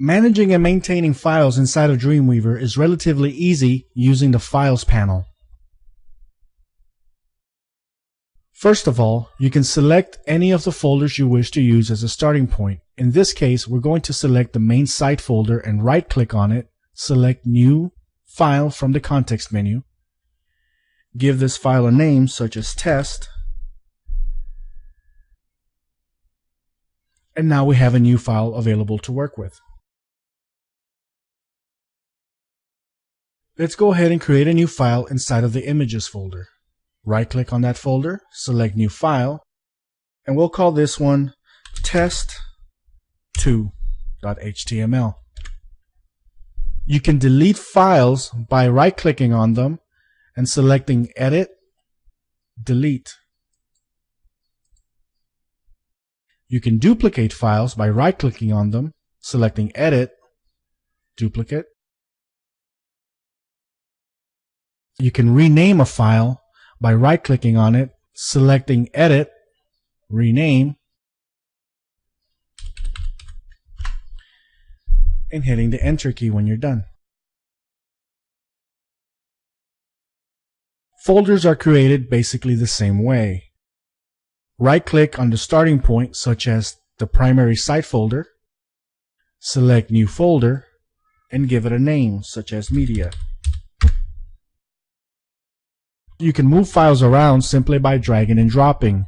Managing and maintaining files inside of Dreamweaver is relatively easy using the Files panel. First of all, you can select any of the folders you wish to use as a starting point. In this case, we're going to select the main site folder and right-click on it, select New File from the context menu, give this file a name such as Test, and now we have a new file available to work with. Let's go ahead and create a new file inside of the Images folder. Right-click on that folder, select New File, and we'll call this one test2.html. You can delete files by right-clicking on them and selecting Edit, Delete. You can duplicate files by right-clicking on them, selecting Edit, Duplicate. You can rename a file by right-clicking on it, selecting Edit, Rename, and hitting the Enter key when you're done. Folders are created basically the same way. Right-click on the starting point, such as the primary site folder, select New Folder, and give it a name, such as Media. You can move files around simply by dragging and dropping.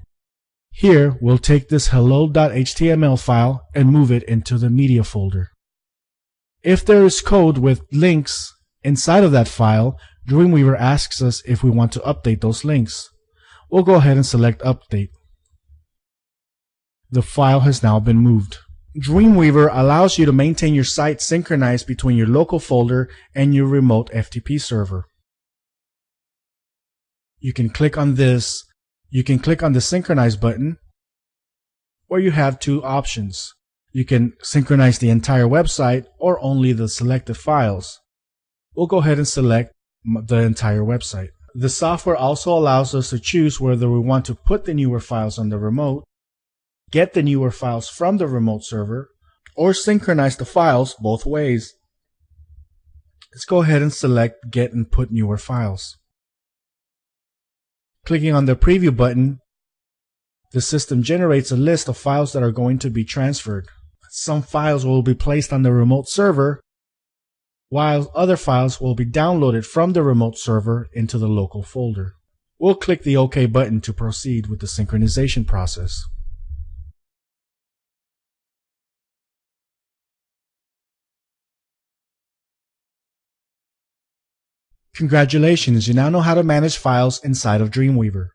Here, we'll take this hello.html file and move it into the Media folder. If there is code with links inside of that file, Dreamweaver asks us if we want to update those links. We'll go ahead and select Update. The file has now been moved. Dreamweaver allows you to maintain your site synchronized between your local folder and your remote FTP server. You can click on this. You can click on the Synchronize button, where you have two options. You can synchronize the entire website or only the selected files. We'll go ahead and select the entire website. The software also allows us to choose whether we want to put the newer files on the remote, get the newer files from the remote server, or synchronize the files both ways. Let's go ahead and select Get and Put Newer Files. Clicking on the Preview button, the system generates a list of files that are going to be transferred. Some files will be placed on the remote server, while other files will be downloaded from the remote server into the local folder. We'll click the OK button to proceed with the synchronization process. Congratulations, you now know how to manage files inside of Dreamweaver.